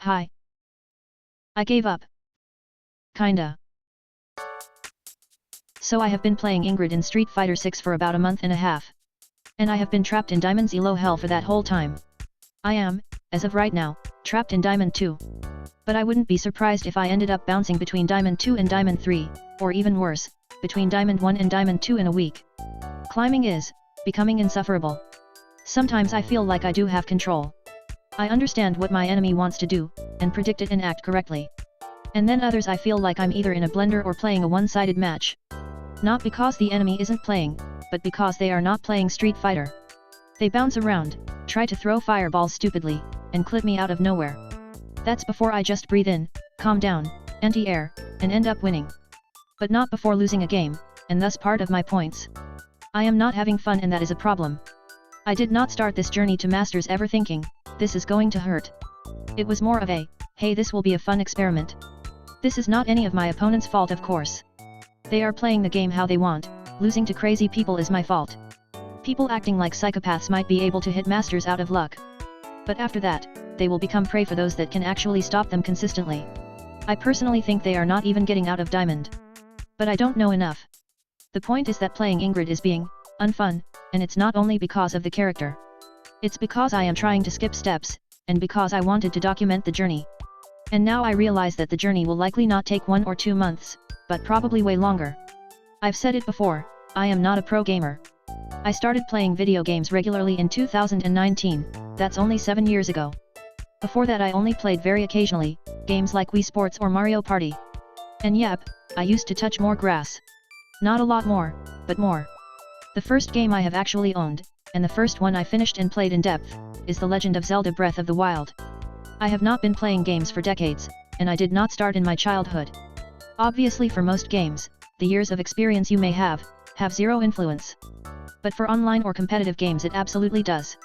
Hi. I gave up. Kinda. So I have been playing Ingrid in Street Fighter 6 for about a month and a half. And I have been trapped in Diamond's elo hell for that whole time. I am, as of right now, trapped in Diamond 2. But I wouldn't be surprised if I ended up bouncing between Diamond 2 and Diamond 3, or even worse, between Diamond 1 and Diamond 2 in a week. Climbing is becoming insufferable. Sometimes I feel like I do have control. I understand what my enemy wants to do, and predict it and act correctly. And then others I feel like I'm either in a blender or playing a one-sided match. Not because the enemy isn't playing, but because they are not playing Street Fighter. They bounce around, try to throw fireballs stupidly, and clip me out of nowhere. That's before I just breathe in, calm down, anti-air, and end up winning. But not before losing a game, and thus part of my points. I am not having fun, and that is a problem. I did not start this journey to Masters ever thinking, this is going to hurt. It was more of a, hey, this will be a fun experiment. This is not any of my opponent's fault, of course. They are playing the game how they want, losing to crazy people is my fault. People acting like psychopaths might be able to hit Masters out of luck. But after that, they will become prey for those that can actually stop them consistently. I personally think they are not even getting out of Diamond. But I don't know enough. The point is that playing Ingrid is being unfun, and it's not only because of the character. It's because I am trying to skip steps, and because I wanted to document the journey. And now I realize that the journey will likely not take 1 or 2 months, but probably way longer. I've said it before, I am not a pro gamer. I started playing video games regularly in 2019, that's only 7 years ago. Before that I only played very occasionally, games like Wii Sports or Mario Party. And yep, I used to touch more grass. Not a lot more, but more. The first game I have actually owned, and the first one I finished and played in depth, is The Legend of Zelda Breath of the Wild. I have not been playing games for decades, and I did not start in my childhood. Obviously for most games, the years of experience you may have zero influence. But for online or competitive games it absolutely does.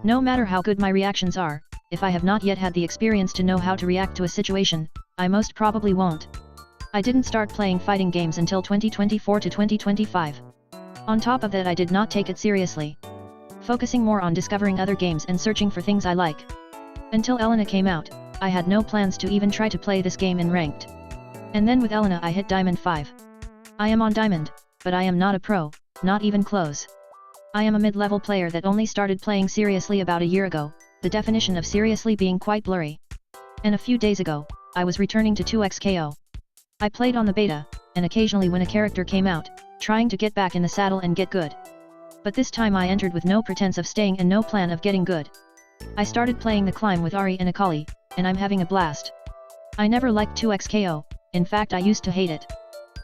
No matter how good my reactions are, if I have not yet had the experience to know how to react to a situation, I most probably won't. I didn't start playing fighting games until 2024 to 2025. On top of that I did not take it seriously. Focusing more on discovering other games and searching for things I like. Until Elena came out, I had no plans to even try to play this game in ranked. And then with Elena I hit Diamond 5. I am on Diamond, but I am not a pro, not even close. I am a mid-level player that only started playing seriously about a year ago, the definition of seriously being quite blurry. And a few days ago, I was returning to 2xKO. I played on the beta, and occasionally when a character came out, trying to get back in the saddle and get good. But this time I entered with no pretense of staying and no plan of getting good. I started playing the climb with Ari and Akali, and I'm having a blast. I never liked 2xKO, in fact I used to hate it.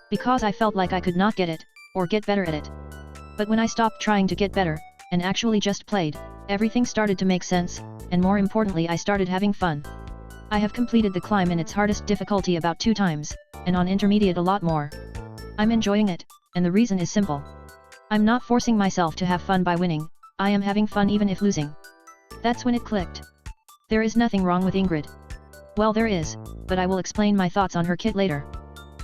Because I felt like I could not get it, or get better at it. But when I stopped trying to get better, and actually just played, everything started to make sense, and more importantly I started having fun. I have completed the climb in its hardest difficulty about 2 times, and on intermediate a lot more. I'm enjoying it, and the reason is simple. I'm not forcing myself to have fun by winning, I am having fun even if losing. That's when it clicked. There is nothing wrong with Ingrid. Well there is, but I will explain my thoughts on her kit later.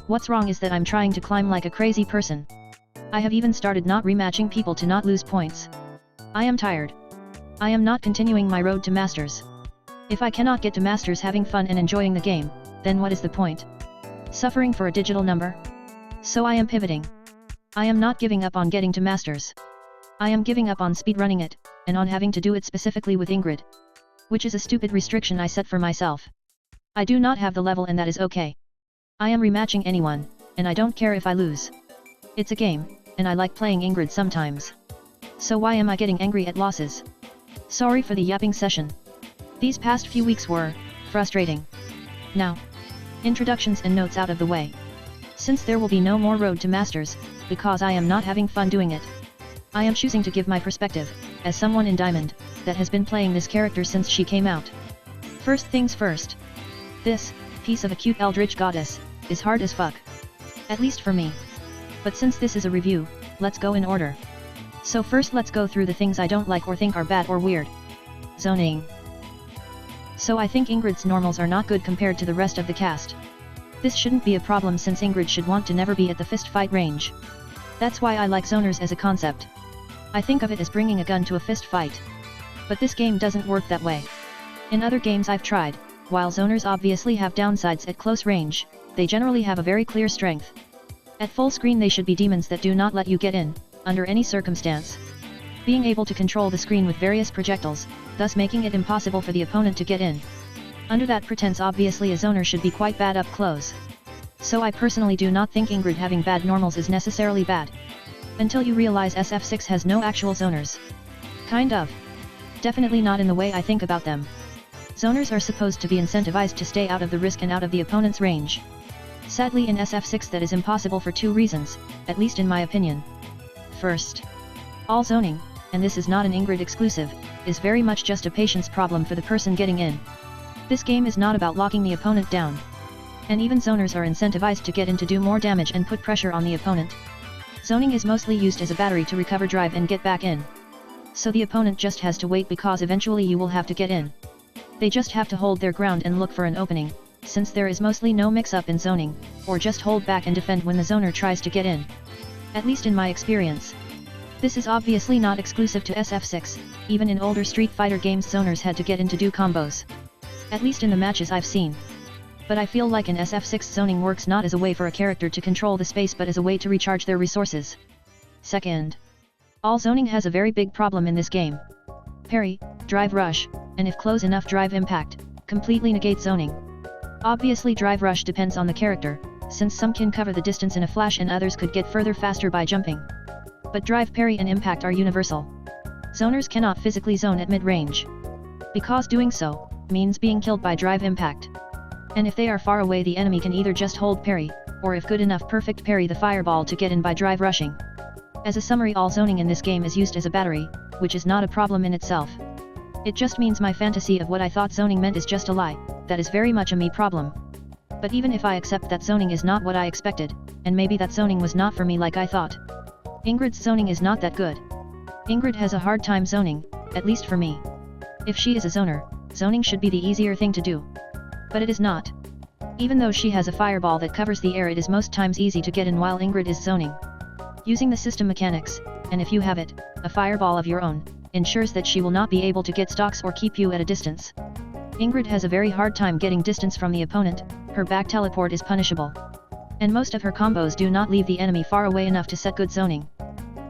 What's wrong is that I'm trying to climb like a crazy person. I have even started not rematching people to not lose points. I am tired. I am not continuing my road to Masters. If I cannot get to Masters having fun and enjoying the game, then what is the point? Suffering for a digital number? So I am pivoting. I am not giving up on getting to Masters. I am giving up on speedrunning it, and on having to do it specifically with Ingrid. Which is a stupid restriction I set for myself. I do not have the level and that is okay. I am rematching anyone, and I don't care if I lose. It's a game, and I like playing Ingrid sometimes. So why am I getting angry at losses? Sorry for the yapping session. These past few weeks were frustrating. Now, introductions and notes out of the way. Since there will be no more road to Masters, because I am not having fun doing it, I am choosing to give my perspective, as someone in Diamond, that has been playing this character since she came out. First things first. This piece of a cute eldritch goddess is hard as fuck. At least for me. But since this is a review, let's go in order. So first let's go through the things I don't like or think are bad or weird. Zoning. So I think Ingrid's normals are not good compared to the rest of the cast. This shouldn't be a problem since Ingrid should want to never be at the fist fight range. That's why I like zoners as a concept. I think of it as bringing a gun to a fist fight. But this game doesn't work that way. In other games I've tried, while zoners obviously have downsides at close range, they generally have a very clear strength. At full screen they should be demons that do not let you get in, under any circumstance. Being able to control the screen with various projectiles, thus making it impossible for the opponent to get in. Under that pretense obviously a zoner should be quite bad up close. So I personally do not think Ingrid having bad normals is necessarily bad. Until you realize SF6 has no actual zoners. Kind of. Definitely not in the way I think about them. Zoners are supposed to be incentivized to stay out of the risk and out of the opponent's range. Sadly in SF6 that is impossible for two reasons, at least in my opinion. First, all zoning, and this is not an Ingrid exclusive, is very much just a patience problem for the person getting in. This game is not about locking the opponent down. And even zoners are incentivized to get in to do more damage and put pressure on the opponent. Zoning is mostly used as a battery to recover drive and get back in. So the opponent just has to wait because eventually you will have to get in. They just have to hold their ground and look for an opening, since there is mostly no mix-up in zoning, or just hold back and defend when the zoner tries to get in. At least in my experience. This is obviously not exclusive to SF6, even in older Street Fighter games zoners had to get in to do combos. At least in the matches I've seen. But I feel like in SF6 zoning works not as a way for a character to control the space but as a way to recharge their resources. Second, all zoning has a very big problem in this game. Parry, drive rush, and if close enough drive impact, completely negate zoning. Obviously drive rush depends on the character, since some can cover the distance in a flash and others could get further faster by jumping. But drive, parry and impact are universal. Zoners cannot physically zone at mid-range. Because doing so, means being killed by drive impact. And if they are far away the enemy can either just hold parry, or if good enough perfect parry the fireball to get in by drive rushing. As a summary all zoning in this game is used as a battery, which is not a problem in itself. It just means my fantasy of what I thought zoning meant is just a lie, that is very much a me problem. But even if I accept that zoning is not what I expected, and maybe that zoning was not for me like I thought. Ingrid's zoning is not that good. Ingrid has a hard time zoning, at least for me. If she is a zoner, zoning should be the easier thing to do. But it is not. Even though she has a fireball that covers the air it is most times easy to get in while Ingrid is zoning. Using the system mechanics, and if you have it, a fireball of your own, ensures that she will not be able to get stocks or keep you at a distance. Ingrid has a very hard time getting distance from the opponent, her back teleport is punishable. And most of her combos do not leave the enemy far away enough to set good zoning.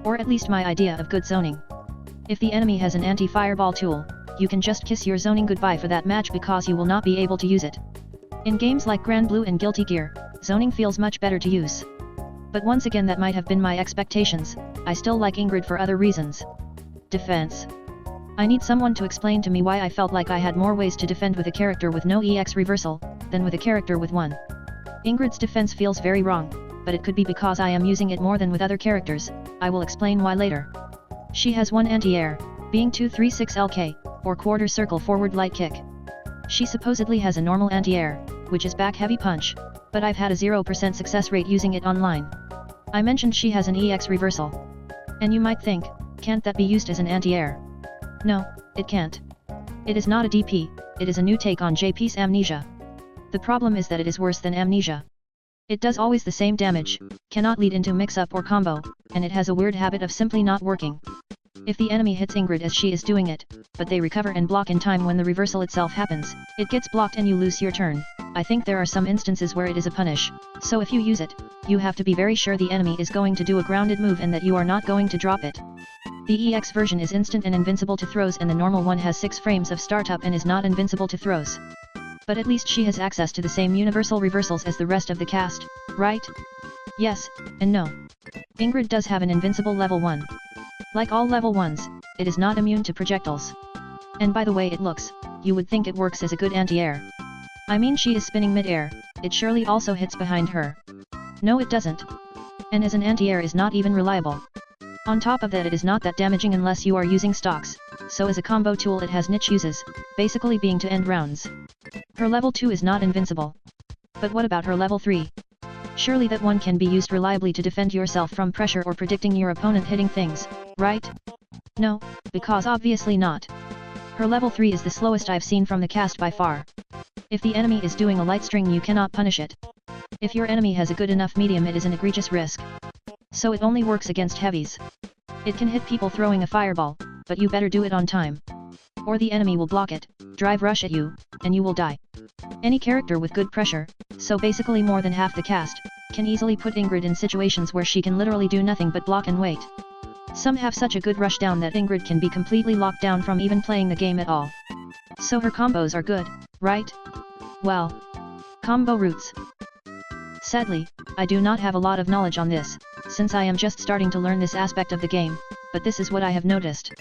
Or at least my idea of good zoning. If the enemy has an anti-fireball tool, you can just kiss your zoning goodbye for that match because you will not be able to use it. In games like Grand Blue and Guilty Gear, zoning feels much better to use. But once again that might have been my expectations, I still like Ingrid for other reasons. Defense. I need someone to explain to me why I felt like I had more ways to defend with a character with no EX reversal, than with a character with one. Ingrid's defense feels very wrong, but it could be because I am using it more than with other characters, I will explain why later. She has one anti-air, being 236 LK, or quarter circle forward light kick. She supposedly has a normal anti-air, which is back heavy punch, but I've had a 0% success rate using it online. I mentioned she has an EX reversal. And you might think, can't that be used as an anti-air? No, it can't. It is not a DP, it is a new take on JP's Amnesia. The problem is that it is worse than Amnesia. It does always the same damage, cannot lead into mix-up or combo, and it has a weird habit of simply not working. If the enemy hits Ingrid as she is doing it, but they recover and block in time when the reversal itself happens, it gets blocked and you lose your turn. I think there are some instances where it is a punish, so if you use it, you have to be very sure the enemy is going to do a grounded move and that you are not going to drop it. The EX version is instant and invincible to throws and the normal one has 6 frames of startup and is not invincible to throws. But at least she has access to the same universal reversals as the rest of the cast, right? Yes, and no. Ingrid does have an invincible level 1. Like all level 1s, it is not immune to projectiles. And by the way it looks, you would think it works as a good anti-air. I mean she is spinning mid-air, it surely also hits behind her. No it doesn't. And as an anti-air is not even reliable. On top of that it is not that damaging unless you are using stocks, so as a combo tool it has niche uses, basically being to end rounds. Her level 2 is not invincible. But what about her level 3? Surely that one can be used reliably to defend yourself from pressure or predicting your opponent hitting things, right? No, because obviously not. Her level 3 is the slowest I've seen from the cast by far. If the enemy is doing a light string you cannot punish it. If your enemy has a good enough medium it is an egregious risk. So it only works against heavies. It can hit people throwing a fireball, but you better do it on time. Or the enemy will block it, drive rush at you, and you will die. Any character with good pressure, so basically more than half the cast, can easily put Ingrid in situations where she can literally do nothing but block and wait. Some have such a good rushdown that Ingrid can be completely locked down from even playing the game at all. So her combos are good, right? Well, combo routes. Sadly, I do not have a lot of knowledge on this, since I am just starting to learn this aspect of the game, but this is what I have noticed.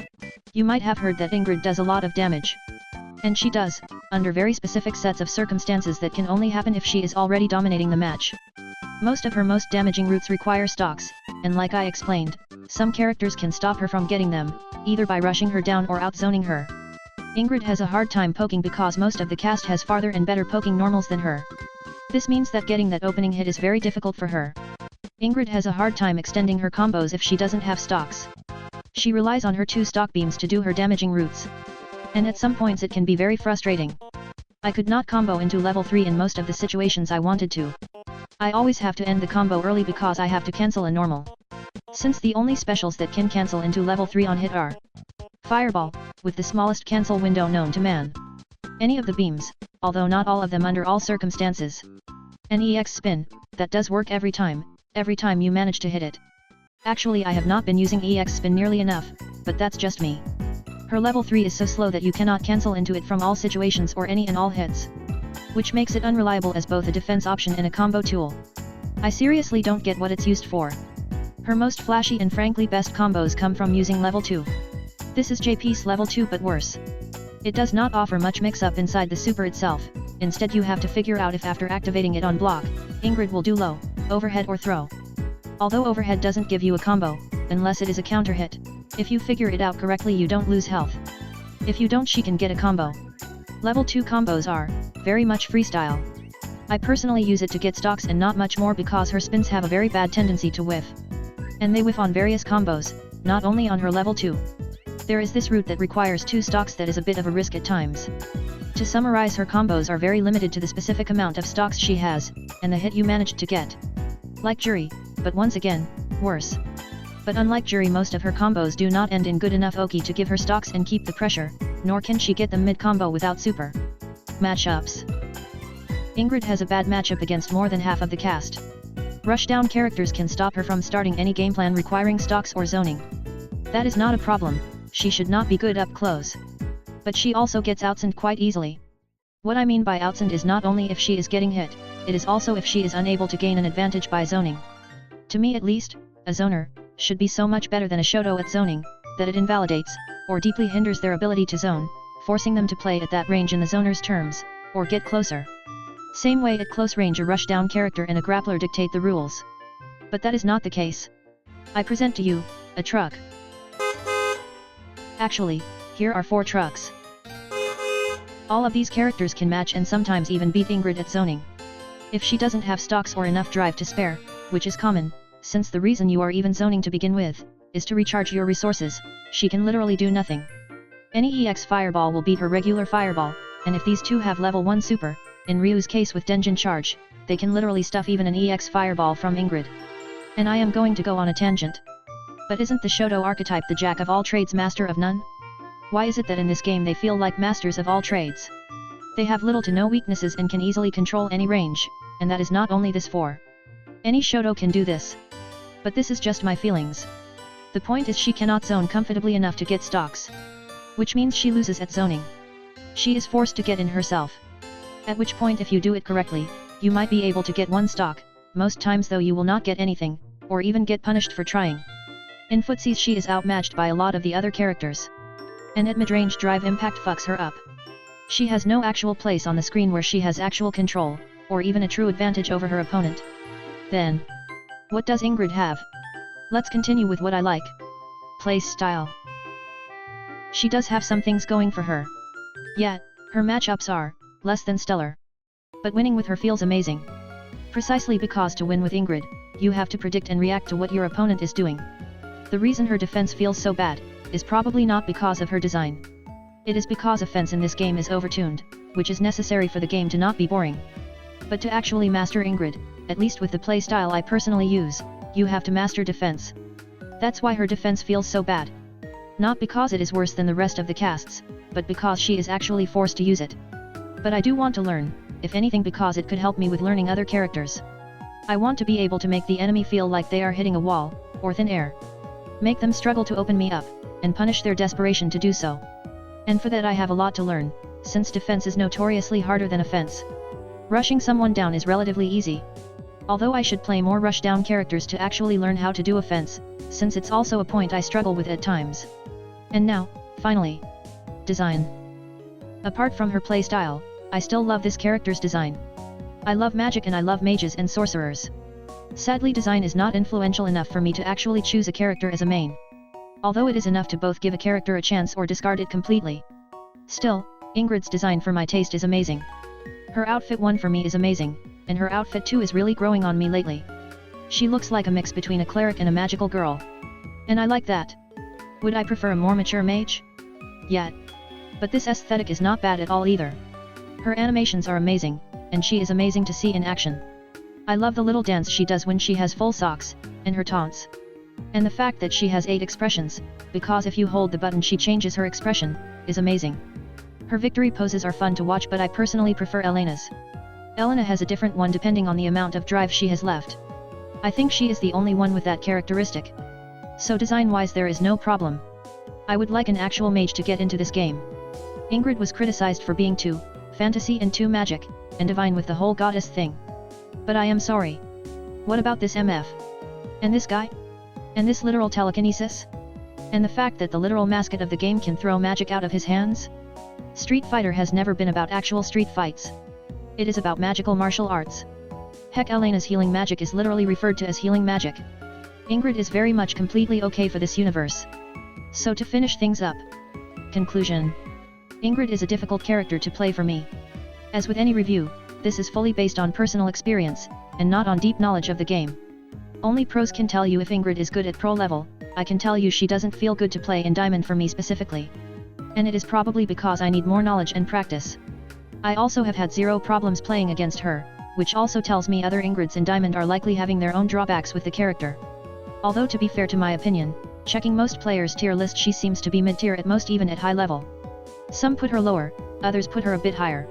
You might have heard that Ingrid does a lot of damage. And she does, under very specific sets of circumstances that can only happen if she is already dominating the match. Most of her most damaging routes require stocks, and like I explained, some characters can stop her from getting them, either by rushing her down or outzoning her. Ingrid has a hard time poking because most of the cast has farther and better poking normals than her. This means that getting that opening hit is very difficult for her. Ingrid has a hard time extending her combos if she doesn't have stocks. She relies on her 2 stock beams to do her damaging routes. And at some points it can be very frustrating. I could not combo into level 3 in most of the situations I wanted to. I always have to end the combo early because I have to cancel a normal. Since the only specials that can cancel into level 3 on hit are Fireball, with the smallest cancel window known to man. Any of the beams, although not all of them under all circumstances. An EX spin, that does work every time you manage to hit it. Actually I have not been using EX spin nearly enough, but that's just me. Her level 3 is so slow that you cannot cancel into it from all situations or any and all hits. Which makes it unreliable as both a defense option and a combo tool. I seriously don't get what it's used for. Her most flashy and frankly best combos come from using level 2. This is JP's level 2 but worse. It does not offer much mix-up inside the super itself, instead you have to figure out if after activating it on block, Ingrid will do low, overhead or throw. Although overhead doesn't give you a combo, unless it is a counter hit, if you figure it out correctly you don't lose health. If you don't she can get a combo. Level 2 combos are, very much freestyle. I personally use it to get stocks and not much more because her spins have a very bad tendency to whiff. And they whiff on various combos, not only on her level 2. There is this route that requires 2 stocks that is a bit of a risk at times. To summarize, her combos are very limited to the specific amount of stocks she has, and the hit you managed to get. Like Jury, but once again, worse. But unlike Jury, most of her combos do not end in good enough Oki to give her stocks and keep the pressure, nor can she get them mid-combo without super. Matchups. Ingrid has a bad matchup against more than half of the cast. Rushdown characters can stop her from starting any game plan requiring stocks or zoning. That is not a problem. She should not be good up close. But she also gets outsoned quite easily. What I mean by outsoned is not only if she is getting hit, it is also if she is unable to gain an advantage by zoning. To me at least, a zoner should be so much better than a Shoto at zoning, that it invalidates, or deeply hinders their ability to zone, forcing them to play at that range in the zoner's terms, or get closer. Same way at close range a rushdown character and a grappler dictate the rules. But that is not the case. I present to you, a truck. Actually, here are 4 trucks. All of these characters can match and sometimes even beat Ingrid at zoning. If she doesn't have stocks or enough drive to spare, which is common, since the reason you are even zoning to begin with, is to recharge your resources, she can literally do nothing. Any EX Fireball will beat her regular Fireball, and if these 2 have level 1 super, in Ryu's case with Denjin Charge, they can literally stuff even an EX Fireball from Ingrid. And I am going to go on a tangent. But isn't the Shoto archetype the jack of all trades master of none? Why is it that in this game they feel like masters of all trades? They have little to no weaknesses and can easily control any range, and that is not only this for. Any Shoto can do this. But this is just my feelings. The point is she cannot zone comfortably enough to get stocks. Which means she loses at zoning. She is forced to get in herself. At which point if you do it correctly, you might be able to get 1 stock, most times though you will not get anything, or even get punished for trying. In footsies she is outmatched by a lot of the other characters. And at midrange drive impact fucks her up. She has no actual place on the screen where she has actual control, or even a true advantage over her opponent. Then, what does Ingrid have? Let's continue with what I like. Play style. She does have some things going for her. Yet, her matchups are less than stellar. But winning with her feels amazing. Precisely because to win with Ingrid, you have to predict and react to what your opponent is doing. The reason her defense feels so bad is probably not because of her design. It is because offense in this game is overtuned, which is necessary for the game to not be boring. But to actually master Ingrid, at least with the playstyle I personally use, you have to master defense. That's why her defense feels so bad. Not because it is worse than the rest of the casts, but because she is actually forced to use it. But I do want to learn, if anything, because it could help me with learning other characters. I want to be able to make the enemy feel like they are hitting a wall, or thin air. Make them struggle to open me up, and punish their desperation to do so. And for that I have a lot to learn, since defense is notoriously harder than offense. Rushing someone down is relatively easy. Although I should play more rush-down characters to actually learn how to do offense, since it's also a point I struggle with at times. And now, finally, design. Apart from her playstyle, I still love this character's design. I love magic and I love mages and sorcerers. Sadly, design is not influential enough for me to actually choose a character as a main. Although it is enough to both give a character a chance or discard it completely. Still, Ingrid's design for my taste is amazing. Her outfit 1 for me is amazing, and her outfit 2 is really growing on me lately. She looks like a mix between a cleric and a magical girl. And I like that. Would I prefer a more mature mage? Yeah. But this aesthetic is not bad at all either. Her animations are amazing, and she is amazing to see in action. I love the little dance she does when she has full socks, and her taunts. And the fact that she has 8 expressions, because if you hold the button she changes her expression, is amazing. Her victory poses are fun to watch, but I personally prefer Elena's. Elena has a different one depending on the amount of drive she has left. I think she is the only one with that characteristic. So design-wise there is no problem. I would like an actual mage to get into this game. Ingrid was criticized for being too fantasy and too magic, and divine with the whole goddess thing. But I am sorry. What about this MF? And this guy? And this literal telekinesis? And the fact that the literal mascot of the game can throw magic out of his hands? Street Fighter has never been about actual street fights. It is about magical martial arts. Heck, Elena's healing magic is literally referred to as healing magic. Ingrid is very much completely okay for this universe. So to finish things up. Conclusion. Ingrid is a difficult character to play for me. As with any review, this is fully based on personal experience, and not on deep knowledge of the game. Only pros can tell you if Ingrid is good at pro level. I can tell you she doesn't feel good to play in Diamond for me specifically. And it is probably because I need more knowledge and practice. I also have had 0 problems playing against her, which also tells me other Ingrids in Diamond are likely having their own drawbacks with the character. Although to be fair to my opinion, checking most players' tier list she seems to be mid-tier at most, even at high level. Some put her lower, others put her a bit higher.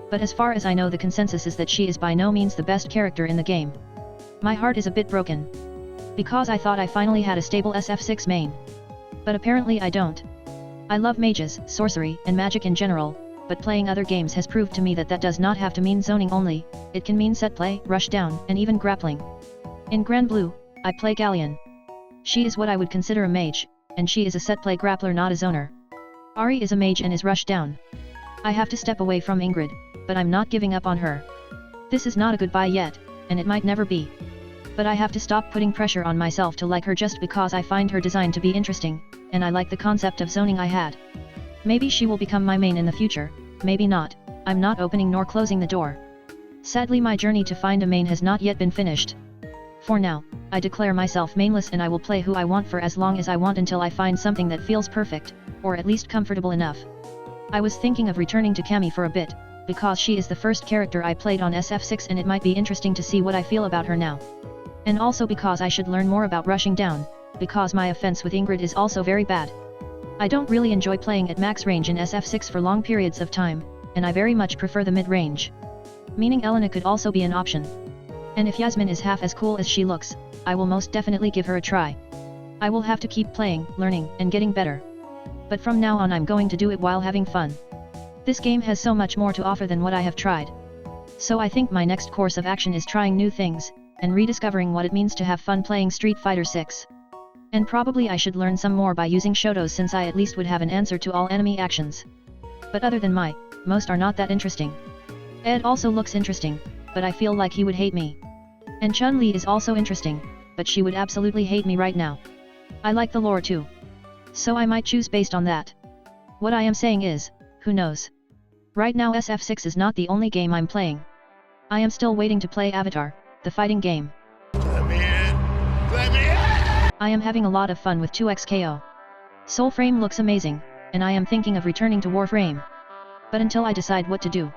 But as far as I know the consensus is that she is by no means the best character in the game. My heart is a bit broken. Because I thought I finally had a stable SF6 main. But apparently I don't. I love mages, sorcery, and magic in general, but playing other games has proved to me that that does not have to mean zoning only, it can mean set play, rush down, and even grappling. In Grand Blue, I play Galleon. She is what I would consider a mage, and she is a set play grappler, not a zoner. Ari is a mage and is rush down. I have to step away from Ingrid, but I'm not giving up on her. This is not a goodbye yet, and it might never be. But I have to stop putting pressure on myself to like her just because I find her design to be interesting, and I like the concept of zoning I had. Maybe she will become my main in the future, maybe not. I'm not opening nor closing the door. Sadly, my journey to find a main has not yet been finished. For now, I declare myself mainless and I will play who I want for as long as I want until I find something that feels perfect, or at least comfortable enough. I was thinking of returning to Cammy for a bit, because she is the first character I played on SF6 and it might be interesting to see what I feel about her now. And also because I should learn more about rushing down, because my offense with Ingrid is also very bad. I don't really enjoy playing at max range in SF6 for long periods of time, and I very much prefer the mid-range. Meaning Elena could also be an option. And if Yasmin is half as cool as she looks, I will most definitely give her a try. I will have to keep playing, learning, and getting better. But from now on I'm going to do it while having fun. This game has so much more to offer than what I have tried. So I think my next course of action is trying new things, and rediscovering what it means to have fun playing Street Fighter 6. And probably I should learn some more by using Shotos, since I at least would have an answer to all enemy actions. But other than most are not that interesting. Ed also looks interesting, but I feel like he would hate me. And Chun-Li is also interesting, but she would absolutely hate me right now. I like the lore too. So I might choose based on that. What I am saying is, who knows? Right now SF6 is not the only game I'm playing. I am still waiting to play Avatar, the fighting game. Let me in! Let me in! I am having a lot of fun with 2XKO. Soulframe looks amazing, and I am thinking of returning to Warframe. But until I decide what to do.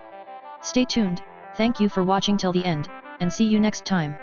Stay tuned, thank you for watching till the end, and see you next time.